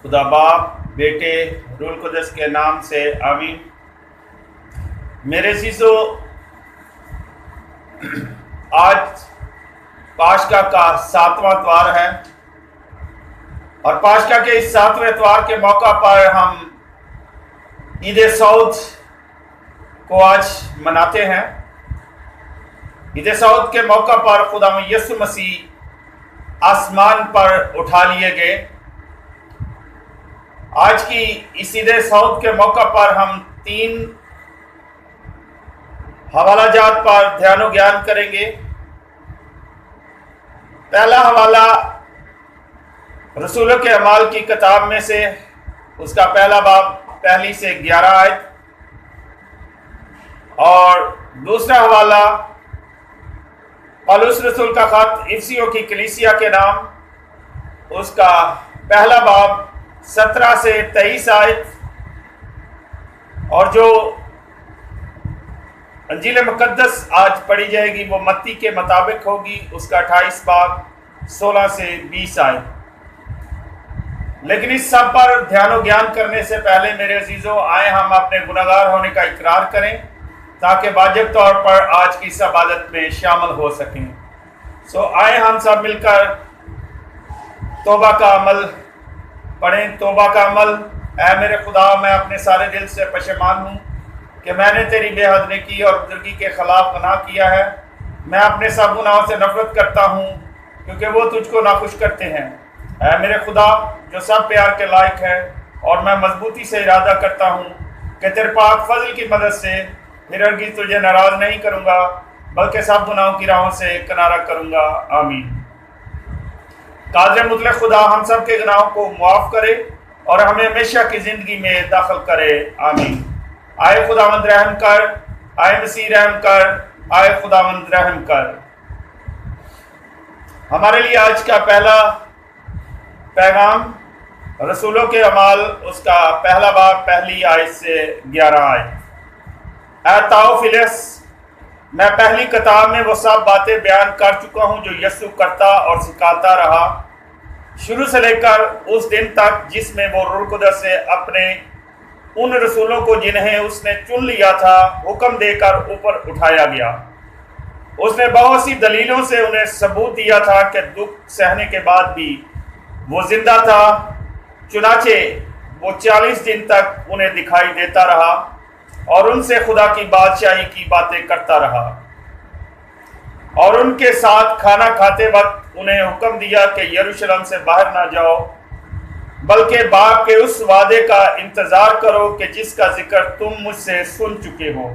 خدا باپ، بیٹے، روح القدس کے نام سے آمین۔ میرے عزیزو، آج پاشکا کا 7واں اتوار ہے، اور پاشکا کے اس 7ویں اتوار کے موقع پر ہم عید سعود کو آج مناتے ہیں۔ عید سعود کے موقع پر خداوند یسوع مسیح آسمان پر اٹھا لیے گئے۔ آج کی اس عید سعود کے موقع پر ہم 3 حوالہ جات پر دھیان و گیان کریں گے۔ پہلا حوالہ رسولوں کے اعمال کی کتاب میں سے اس کا پہلا باب 1 سے 11 آیت، اور دوسرا حوالہ پولس رسول کا خط افسیوں کی کلیسیا کے نام، اس کا پہلا باب 17 سے 23 آیت، اور جو انجیل مقدس آج پڑھی جائے گی وہ متی کے مطابق ہوگی، اس کا 28 باب 16 سے 20 آیت۔ لیکن اس سب پر دھیان و گیان کرنے سے پہلے میرے عزیزوں، آئیں ہم اپنے گناہگار ہونے کا اقرار کریں تاکہ واجب طور پر آج کی اس عبادت میں شامل ہو سکیں۔ آئیں ہم سب مل کر توبہ کا عمل پڑھیں۔ توبہ کا عمل۔ اے میرے خدا، میں اپنے سارے دل سے پشیمان ہوں کہ میں نے تیری بے حد نیکی اور بزرگی کے خلاف گناہ کیا ہے۔ میں اپنے سب گناہوں سے نفرت کرتا ہوں کیونکہ وہ تجھ کو ناخوش کرتے ہیں۔ اے میرے خدا جو سب پیار کے لائق ہے، اور میں مضبوطی سے ارادہ کرتا ہوں کہ تیرے پاک فضل کی مدد سے پھر ہرگز تجھے ناراض نہیں کروں گا، بلکہ سب گناہوں کی راہوں سے کنارہ کروں گا۔ آمین۔ قادر مطلق خدا ہم سب کے گناہوں کو معاف کرے اور ہمیں ہمیشہ کی زندگی میں داخل کرے۔ آمین۔ آئے خداوند رحم کر، آئے مسیح رحم کر، آئے خداوند رحم کر۔ ہمارے لیے آج کا پہلا پیغام رسولوں کے اعمال، اس کا پہلا باب 1 آیت سے 11 آیت۔ اے تاؤفیلس، میں پہلی کتاب میں وہ سب باتیں بیان کر چکا ہوں جو یسوع کرتا اور سکھاتا رہا، شروع سے لے کر اس دن تک جس میں وہ روح القدس سے اپنے ان رسولوں کو جنہیں اس نے چن لیا تھا حکم دے کر اوپر اٹھایا گیا۔ اس نے بہت سی دلیلوں سے انہیں ثبوت دیا تھا کہ دکھ سہنے کے بعد بھی وہ زندہ تھا، چنانچہ وہ 40 دن تک انہیں دکھائی دیتا رہا اور ان سے خدا کی بادشاہی کی باتیں کرتا رہا، اور ان کے ساتھ کھانا کھاتے وقت انہیں حکم دیا کہ یروشلم سے باہر نہ جاؤ، بلکہ باپ کے اس وعدے کا انتظار کرو کہ جس کا ذکر تم مجھ سے سن چکے ہو،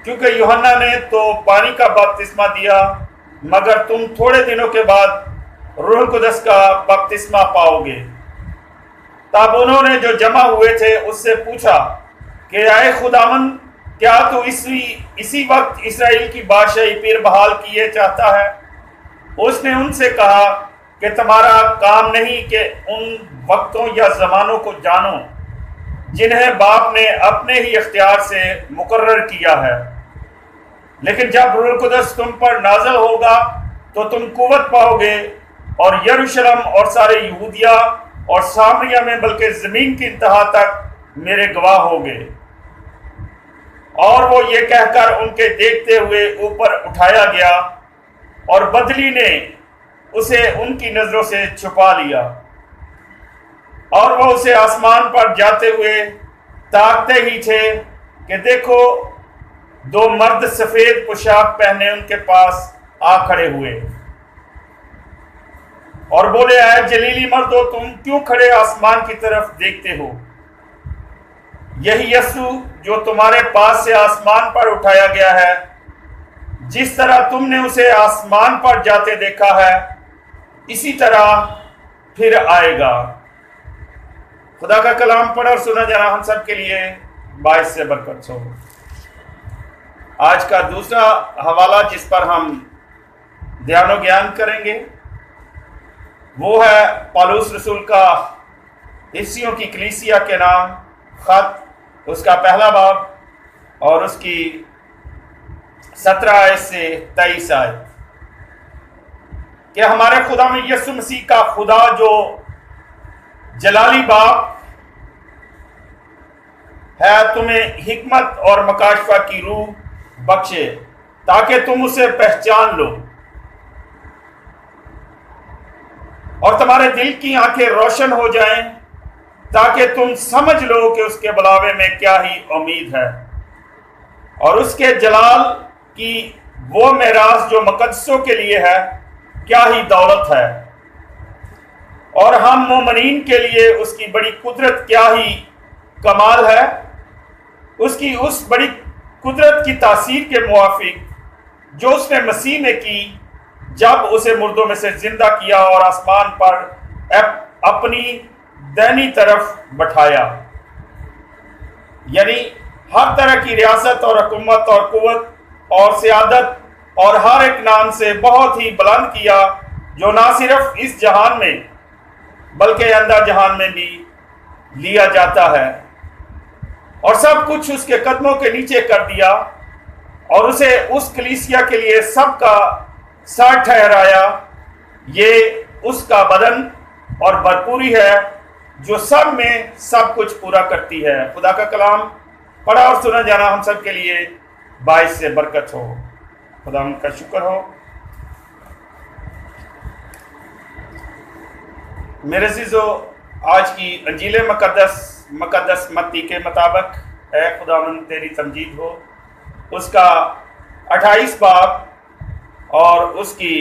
کیونکہ یوحنا نے تو پانی کا بپتسمہ دیا، مگر تم تھوڑے دنوں کے بعد روح القدس کا بپتسمہ پاؤ گے۔ تب انہوں نے جو جمع ہوئے تھے اس سے پوچھا کہ اے خداوند، کیا تو اسی وقت اسرائیل کی بادشاہی پھر بحال کیے چاہتا ہے؟ اس نے ان سے کہا کہ تمہارا کام نہیں کہ ان وقتوں یا زمانوں کو جانو جنہیں باپ نے اپنے ہی اختیار سے مقرر کیا ہے، لیکن جب روح القدس تم پر نازل ہوگا تو تم قوت پاؤ گے، اور یروشلم اور سارے یہودیہ اور سامریہ میں بلکہ زمین کی انتہا تک میرے گواہ ہوگے۔ اور وہ یہ کہہ کر ان کے دیکھتے ہوئے اوپر اٹھایا گیا، اور بدلی نے اسے ان کی نظروں سے چھپا لیا، اور وہ اسے آسمان پر جاتے ہوئے تاکتے ہی تھے کہ دیکھو 2 مرد سفید پوشاک پہنے ان کے پاس آ کھڑے ہوئے، اور بولے اے جلیلی مردو، تم کیوں کھڑے آسمان کی طرف دیکھتے ہو؟ یہی یسوع جو تمہارے پاس سے آسمان پر اٹھایا گیا ہے، جس طرح تم نے اسے آسمان پر جاتے دیکھا ہے، اسی طرح پھر آئے گا۔ خدا کا کلام پڑھا اور سنا جانا ہم سب کے لیے باعث سے برکت ہو۔ آج کا دوسرا حوالہ جس پر ہم دھیان و گیان کریں گے وہ ہے پولس رسول کا افسیوں کی کلیسیا کے نام خط، اس کا پہلا باب اور اس کی 17 آیت سے 23 آیت، کہ ہمارے خدا میں یسوع مسیح کا خدا جو جلالی باپ ہے تمہیں حکمت اور مکاشفہ کی روح بخشے تاکہ تم اسے پہچان لو اور تمہارے دل کی آنکھیں روشن ہو جائیں تاکہ تم سمجھ لو کہ اس کے بلاوے میں کیا ہی امید ہے اور اس کے جلال کی وہ میراث جو مقدسوں کے لیے ہے کیا ہی دولت ہے اور ہم مومنین کے لیے اس کی بڑی قدرت کیا ہی کمال ہے اس کی اس بڑی قدرت کی تاثیر کے موافق جو اس نے مسیح میں کی جب اسے مردوں میں سے زندہ کیا اور آسمان پر اپنی دائنی طرف بٹھایا، یعنی ہر طرح کی ریاست اور حکومت اور قوت اور سیادت اور ہر ایک نام سے بہت ہی بلند کیا جو نہ صرف اس جہان میں بلکہ آئندہ جہان میں بھی لیا جاتا ہے، اور سب کچھ اس کے قدموں کے نیچے کر دیا اور اسے اس کلیسیا کے لیے سب کا سر ٹھہرایا۔ یہ اس کا بدن اور بھرپوری ہے جو سب میں سب کچھ پورا کرتی ہے۔ خدا کا کلام پڑھا اور سنا جانا ہم سب کے لیے باعث سے برکت ہو۔ خدا ان کا شکر ہو۔ میرے عزیزو، آج کی انجیل مقدس متی کے مطابق اے خداوند تیری تمجید ہو، اس کا 28 باب اور اس کی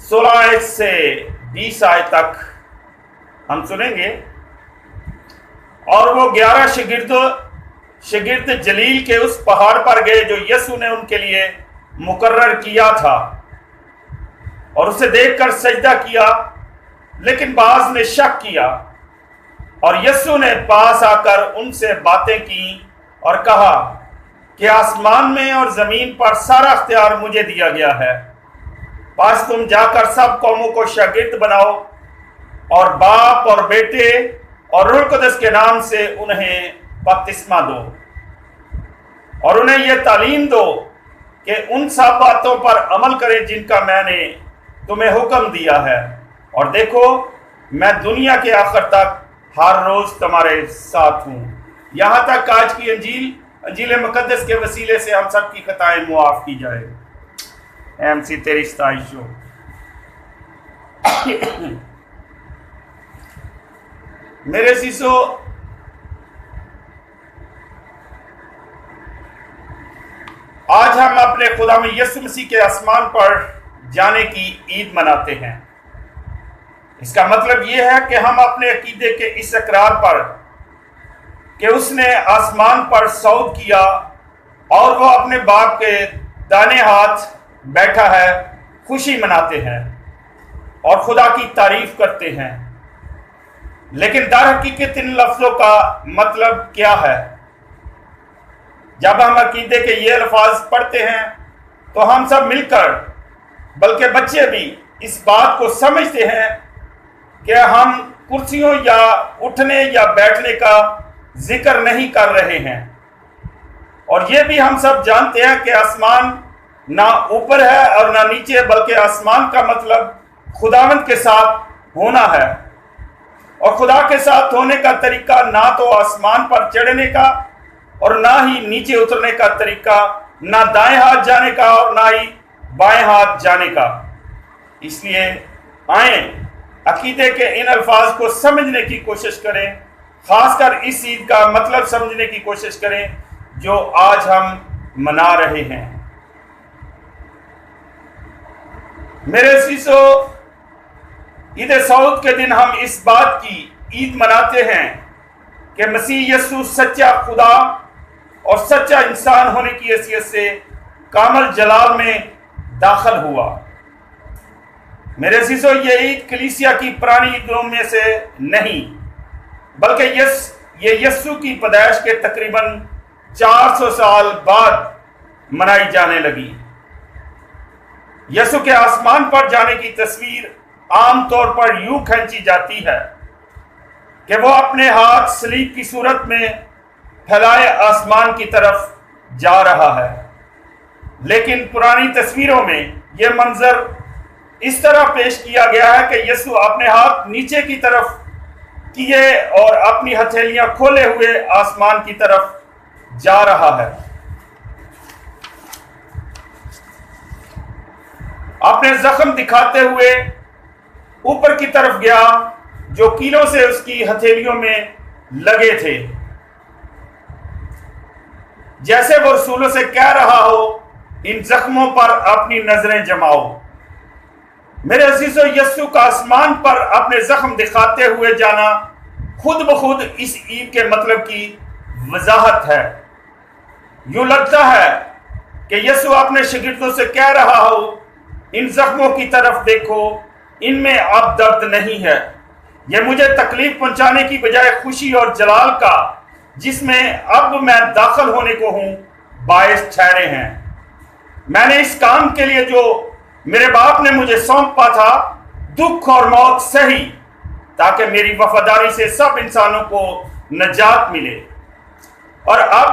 16 آیت سے 20 آیت تک ہم سنیں گے۔ اور وہ 11 شاگرد جلیل کے اس پہاڑ پر گئے جو یسوع نے ان کے لیے مقرر کیا تھا، اور اسے دیکھ کر سجدہ کیا، لیکن بعض نے شک کیا۔ اور یسوع نے پاس آ کر ان سے باتیں کی اور کہا کہ آسمان میں اور زمین پر سارا اختیار مجھے دیا گیا ہے، بس تم جا کر سب قوموں کو شاگرد بناؤ اور باپ اور بیٹے اور روح القدس کے نام سے انہیں بپتسمہ دو، اور انہیں یہ تعلیم دو کہ ان سب باتوں پر عمل کریں جن کا میں نے تمہیں حکم دیا ہے، اور دیکھو میں دنیا کے آخر تک ہر روز تمہارے ساتھ ہوں۔ یہاں تک آج کی انجیل مقدس کے وسیلے سے ہم سب کی خطائیں معاف کی جائے۔ اے مسیح تیری ستائش ہو۔ میرے عزیزو، آج ہم اپنے خدا میں یسوع مسیح کے آسمان پر جانے کی عید مناتے ہیں۔ اس کا مطلب یہ ہے کہ ہم اپنے عقیدے کے اس اقرار پر کہ اس نے آسمان پر صعود کیا اور وہ اپنے باپ کے دائیں ہاتھ بیٹھا ہے، خوشی مناتے ہیں اور خدا کی تعریف کرتے ہیں۔ لیکن در حقیقت ان لفظوں کا مطلب کیا ہے؟ جب ہم عقیدے کے یہ الفاظ پڑھتے ہیں تو ہم سب مل کر، بلکہ بچے بھی، اس بات کو سمجھتے ہیں کہ ہم کرسیوں یا اٹھنے یا بیٹھنے کا ذکر نہیں کر رہے ہیں، اور یہ بھی ہم سب جانتے ہیں کہ آسمان نہ اوپر ہے اور نہ نیچے، بلکہ آسمان کا مطلب خداوند کے ساتھ ہونا ہے، اور خدا کے ساتھ ہونے کا طریقہ نہ تو آسمان پر چڑھنے کا اور نہ ہی نیچے اترنے کا طریقہ، نہ دائیں ہاتھ جانے کا اور نہ ہی بائیں ہاتھ جانے کا۔ اس لیے آئیں عقیدے کے ان الفاظ کو سمجھنے کی کوشش کریں، خاص کر اس عید کا مطلب سمجھنے کی کوشش کریں جو آج ہم منا رہے ہیں۔ میرے عزیزو، عید صعود کے دن ہم اس بات کی عید مناتے ہیں کہ مسیح یسوع سچا خدا اور سچا انسان ہونے کی حیثیت سے کامل جلال میں داخل ہوا۔ میرے عزیزو، یہ عید کلیسیا کی پرانی عیدوں میں سے نہیں، بلکہ یہ یسوع کی پیدائش کے تقریباً 400 سال بعد منائی جانے لگی۔ یسوع کے آسمان پر جانے کی تصویر عام طور پر یوں کھینچی جاتی ہے کہ وہ اپنے ہاتھ صلیب کی صورت میں پھیلائے آسمان کی طرف جا رہا ہے، لیکن پرانی تصویروں میں یہ منظر اس طرح پیش کیا گیا ہے کہ یسوع اپنے ہاتھ نیچے کی طرف کیے اور اپنی ہتھیلیاں کھولے ہوئے آسمان کی طرف جا رہا ہے۔ اپنے زخم دکھاتے ہوئے اوپر کی طرف گیا جو کیلوں سے اس کی ہتھیلیوں میں لگے تھے، جیسے وہ رسولوں سے کہہ رہا ہو ان زخموں پر اپنی نظریں جماؤ۔ میرے عزیزو، یسوع کا آسمان پر اپنے زخم دکھاتے ہوئے جانا خود بخود اس عید کے مطلب کی وضاحت ہے۔ یوں لگتا ہے کہ یسوع اپنے شاگردوں سے کہہ رہا ہو ان زخموں کی طرف دیکھو، ان میں اب درد نہیں ہے، یہ مجھے تکلیف پہنچانے کی بجائے خوشی اور جلال کا جس میں اب میں داخل ہونے کو ہوں باعث ٹھہرے ہیں۔ میں نے اس کام کے لیے جو میرے باپ نے مجھے سونپا تھا دکھ اور موت سہی تاکہ میری وفاداری سے سب انسانوں کو نجات ملے، اور اب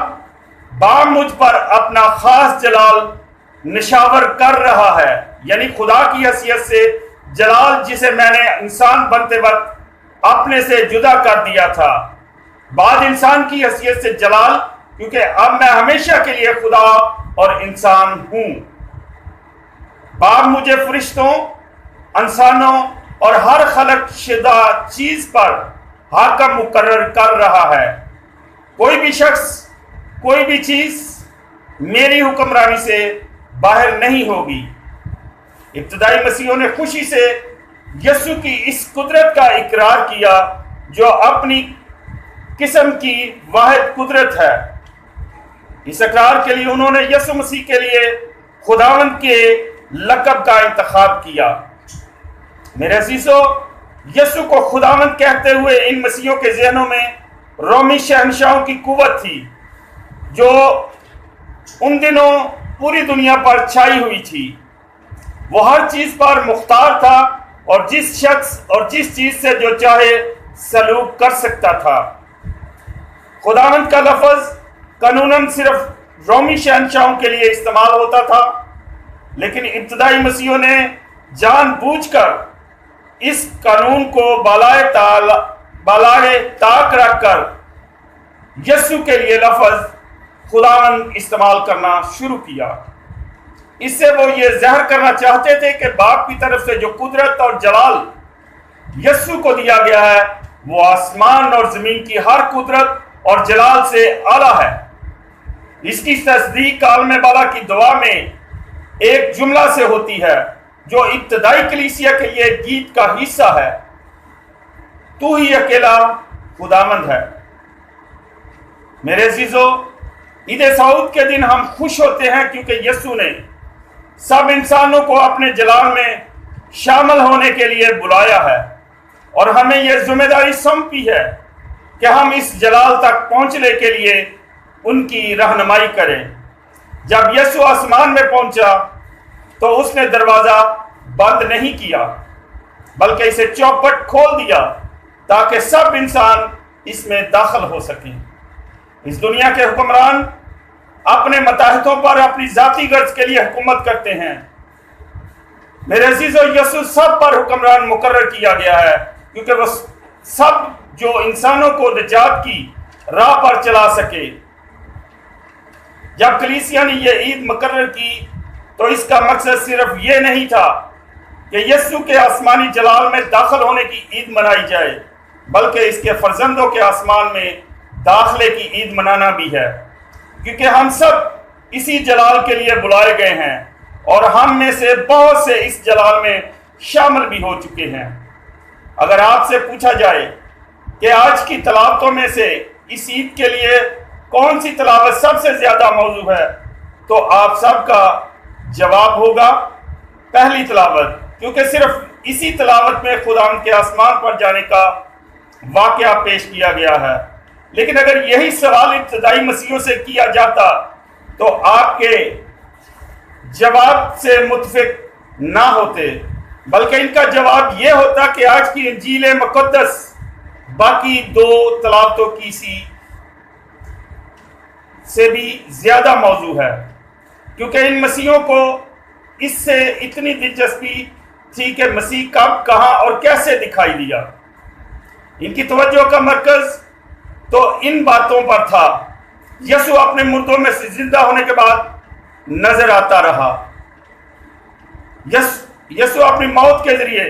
باپ مجھ پر اپنا خاص جلال نشاور کر رہا ہے، یعنی خدا کی حیثیت سے جلال جسے میں نے انسان بنتے وقت اپنے سے جدا کر دیا تھا، بعد انسان کی حیثیت سے جلال، کیونکہ اب میں ہمیشہ کے لیے خدا اور انسان ہوں۔ باپ مجھے فرشتوں، انسانوں اور ہر خلق شدہ چیز پر حاکم مقرر کر رہا ہے۔ کوئی بھی شخص، کوئی بھی چیز میری حکمرانی سے باہر نہیں ہوگی۔ ابتدائی مسیحوں نے خوشی سے یسوع کی اس قدرت کا اقرار کیا جو اپنی قسم کی واحد قدرت ہے۔ اس اقرار کے لیے انہوں نے یسوع مسیح کے لیے خداوند کے لقب کا انتخاب کیا۔ میرے عزیزو، یسوع کو خداوند کہتے ہوئے ان مسیحوں کے ذہنوں میں رومی شہنشاہوں کی قوت تھی جو ان دنوں پوری دنیا پر چھائی ہوئی تھی۔ وہ ہر چیز پر مختار تھا اور جس شخص اور جس چیز سے جو چاہے سلوک کر سکتا تھا۔ خداوند کا لفظ قانوناً صرف رومی شہنشاہوں کے لیے استعمال ہوتا تھا، لیکن ابتدائی مسیحوں نے جان بوجھ کر اس قانون کو بالائے طاق رکھ کر یسوع کے لیے لفظ خداوند استعمال کرنا شروع کیا۔ اس سے وہ یہ ظاہر کرنا چاہتے تھے کہ باپ کی طرف سے جو قدرت اور جلال یسوع کو دیا گیا ہے وہ آسمان اور زمین کی ہر قدرت اور جلال سے اعلیٰ ہے۔ اس کی تصدیق عالم بالا کی دعا میں ایک جملہ سے ہوتی ہے جو ابتدائی کلیسیا کے لیے گیت کا حصہ ہے، تو ہی اکیلا خداوند ہے۔ میرے عزیزو، عید سعود کے دن ہم خوش ہوتے ہیں کیونکہ یسوع نے سب انسانوں کو اپنے جلال میں شامل ہونے کے لیے بلایا ہے، اور ہمیں یہ ذمہ داری سونپی ہے کہ ہم اس جلال تک پہنچنے کے لیے ان کی رہنمائی کریں۔ جب یسوع آسمان میں پہنچا تو اس نے دروازہ بند نہیں کیا بلکہ اسے چوپٹ کھول دیا تاکہ سب انسان اس میں داخل ہو سکیں۔ اس دنیا کے حکمران اپنے متاحتوں پر اپنی ذاتی غرض کے لیے حکومت کرتے ہیں۔ میرے عزیزو، یسوع سب پر حکمران مقرر کیا گیا ہے کیونکہ وہ سب جو انسانوں کو نجات کی راہ پر چلا سکے۔ جب کلیسیا نے یہ عید مقرر کی تو اس کا مقصد صرف یہ نہیں تھا کہ یسوع کے آسمانی جلال میں داخل ہونے کی عید منائی جائے، بلکہ اس کے فرزندوں کے آسمان میں داخلے کی عید منانا بھی ہے، کیونکہ ہم سب اسی جلال کے لیے بلائے گئے ہیں اور ہم میں سے بہت سے اس جلال میں شامل بھی ہو چکے ہیں۔ اگر آپ سے پوچھا جائے کہ آج کی تلاوتوں میں سے اس عید کے لیے کون سی تلاوت سب سے زیادہ موزوں ہے تو آپ سب کا جواب ہوگا پہلی تلاوت، کیونکہ صرف اسی تلاوت میں خداوند کے آسمان پر جانے کا واقعہ پیش کیا گیا ہے۔ لیکن اگر یہی سوال ابتدائی مسیحوں سے کیا جاتا تو آپ کے جواب سے متفق نہ ہوتے، بلکہ ان کا جواب یہ ہوتا کہ آج کی انجیل مقدس باقی دو تلاوتوں کی سے بھی زیادہ موضوع ہے، کیونکہ ان مسیحوں کو اس سے اتنی دلچسپی تھی کہ مسیح کب، کہاں اور کیسے دکھائی دیا۔ ان کی توجہ کا مرکز تو ان باتوں پر تھا۔ یسوع اپنے مردوں میں سے زندہ ہونے کے بعد نظر آتا رہا۔ یسوع اپنی موت کے ذریعے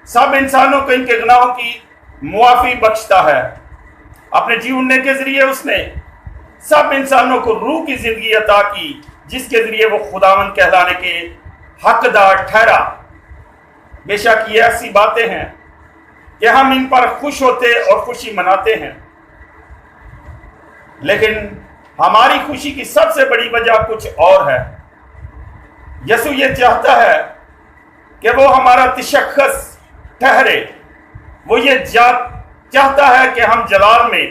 سب انسانوں کو ان کے گناہوں کی معافی بخشتا ہے۔ اپنے جینے کے ذریعے اس نے سب انسانوں کو روح کی زندگی عطا کی، جس کے ذریعے وہ خداوند کہلانے کے حقدار ٹھہرا۔ بے شک یہ ایسی باتیں ہیں کہ ہم ان پر خوش ہوتے اور خوشی مناتے ہیں، لیکن ہماری خوشی کی سب سے بڑی وجہ کچھ اور ہے۔ یسوع یہ چاہتا ہے کہ وہ ہمارا تشخص ٹھہرے۔ وہ یہ چاہتا ہے کہ ہم جلال میں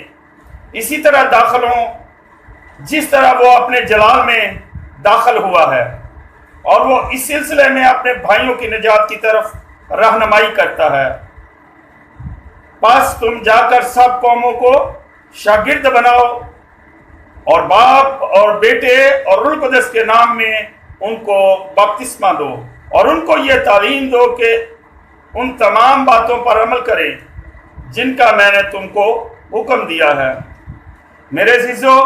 اسی طرح داخل ہوں جس طرح وہ اپنے جلال میں داخل ہوا ہے، اور وہ اس سلسلے میں اپنے بھائیوں کی نجات کی طرف رہنمائی کرتا ہے۔ بس تم جا کر سب قوموں کو شاگرد بناؤ، اور باپ اور بیٹے اور روح القدس کے نام میں ان کو بپتسمہ دو، اور ان کو یہ تعلیم دو کہ ان تمام باتوں پر عمل کریں جن کا میں نے تم کو حکم دیا ہے۔ میرے عزیزو،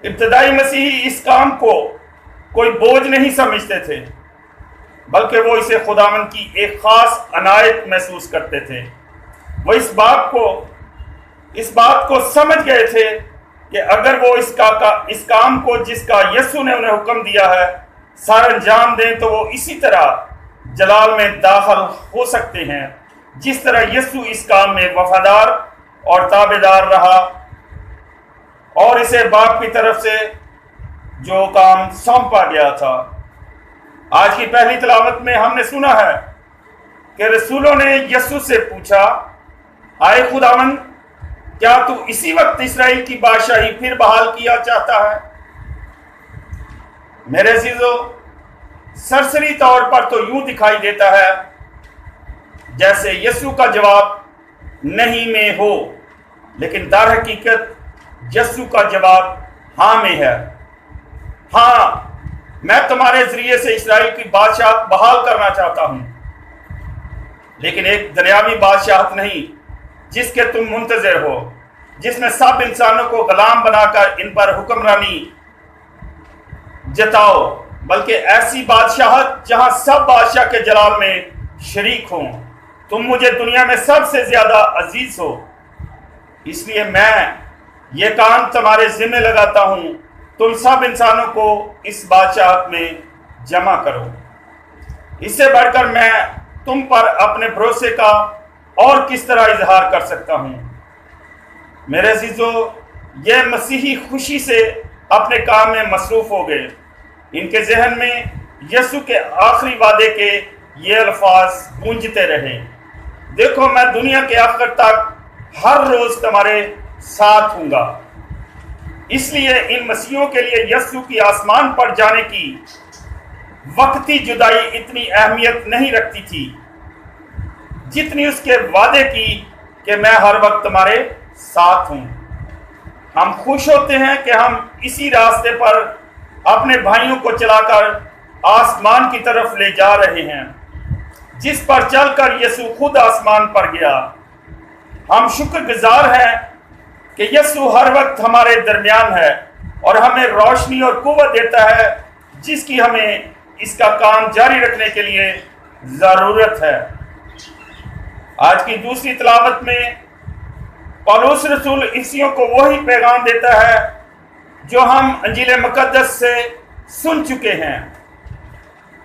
ابتدائی مسیحی اس کام کو کوئی بوجھ نہیں سمجھتے تھے، بلکہ وہ اسے خداوند کی ایک خاص عنایت محسوس کرتے تھے۔ وہ اس بات کو سمجھ گئے تھے کہ اگر وہ اس کام کو جس کا یسوع نے انہیں حکم دیا ہے سر انجام دیں تو وہ اسی طرح جلال میں داخل ہو سکتے ہیں جس طرح یسوع اس کام میں وفادار اور تابعدار رہا، اور اسے باپ کی طرف سے جو کام سونپا گیا تھا۔ آج کی پہلی تلاوت میں ہم نے سنا ہے کہ رسولوں نے یسوع سے پوچھا، آئے خداوند، کیا تو اسی وقت اسرائیل کی بادشاہی پھر بحال کیا چاہتا ہے؟ میرے عزیزو، سرسری طور پر تو یوں دکھائی دیتا ہے جیسے یسوع کا جواب نہیں میں ہو، لیکن در حقیقت یسوع کا جواب ہاں میں ہے۔ ہاں، میں تمہارے ذریعے سے اسرائیل کی بادشاہت بحال کرنا چاہتا ہوں، لیکن ایک دنیاوی بادشاہت نہیں جس کے تم منتظر ہو، جس میں سب انسانوں کو غلام بنا کر ان پر حکمرانی جتاؤ، بلکہ ایسی بادشاہت جہاں سب بادشاہ کے جلال میں شریک ہوں۔ تم مجھے دنیا میں سب سے زیادہ عزیز ہو، اس لیے میں یہ کام تمہارے ذمہ لگاتا ہوں، تم سب انسانوں کو اس بادشاہت میں جمع کرو۔ اس سے بڑھ کر میں تم پر اپنے بھروسے کا اور کس طرح اظہار کر سکتا ہوں؟ میرے عزیزو، یہ مسیحی خوشی سے اپنے کام میں مصروف ہو گئے۔ ان کے ذہن میں یسوع کے آخری وعدے کے یہ الفاظ گونجتے رہے، دیکھو میں دنیا کے آخر تک ہر روز تمہارے ساتھ ہوں گا۔ اس لیے ان مسیحوں کے لیے یسوع کی آسمان پر جانے کی وقتی جدائی اتنی اہمیت نہیں رکھتی تھی جتنی اس کے وعدے کی کہ میں ہر وقت تمہارے ساتھ ہوں۔ ہم خوش ہوتے ہیں کہ ہم اسی راستے پر اپنے بھائیوں کو چلا کر آسمان کی طرف لے جا رہے ہیں جس پر چل کر یسوع خود آسمان پر گیا۔ ہم شکر گزار ہیں کہ یسوع ہر وقت ہمارے درمیان ہے اور ہمیں روشنی اور قوت دیتا ہے جس کی ہمیں اس کا کام جاری رکھنے کے لیے ضرورت ہے۔ آج کی دوسری تلاوت میں پولس رسول عیسیوں کو وہی پیغام دیتا ہے جو ہم انجیل مقدس سے سن چکے ہیں۔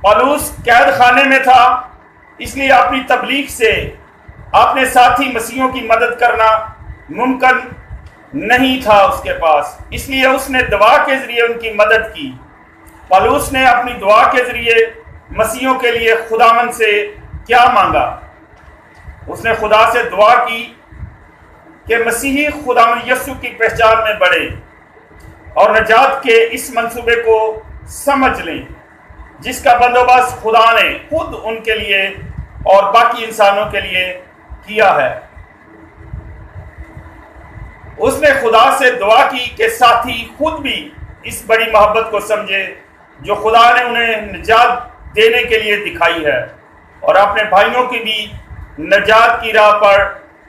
پولس قید خانے میں تھا، اس لیے اپنی تبلیغ سے اپنے ساتھی مسیحوں کی مدد کرنا ممکن نہیں تھا اس کے پاس، اس لیے اس نے دعا کے ذریعے ان کی مدد کی۔ پولس نے اپنی دعا کے ذریعے مسیحوں کے لیے خداوند سے کیا مانگا؟ اس نے خدا سے دعا کی کہ مسیحی خداوند یسوع کی پہچان میں بڑھے اور نجات کے اس منصوبے کو سمجھ لیں جس کا بندوبست خدا نے خود ان کے لیے اور باقی انسانوں کے لیے کیا ہے۔ اس نے خدا سے دعا کی کہ ساتھی خود بھی اس بڑی محبت کو سمجھے جو خدا نے انہیں نجات دینے کے لیے دکھائی ہے، اور اپنے بھائیوں کی بھی نجات کی راہ پر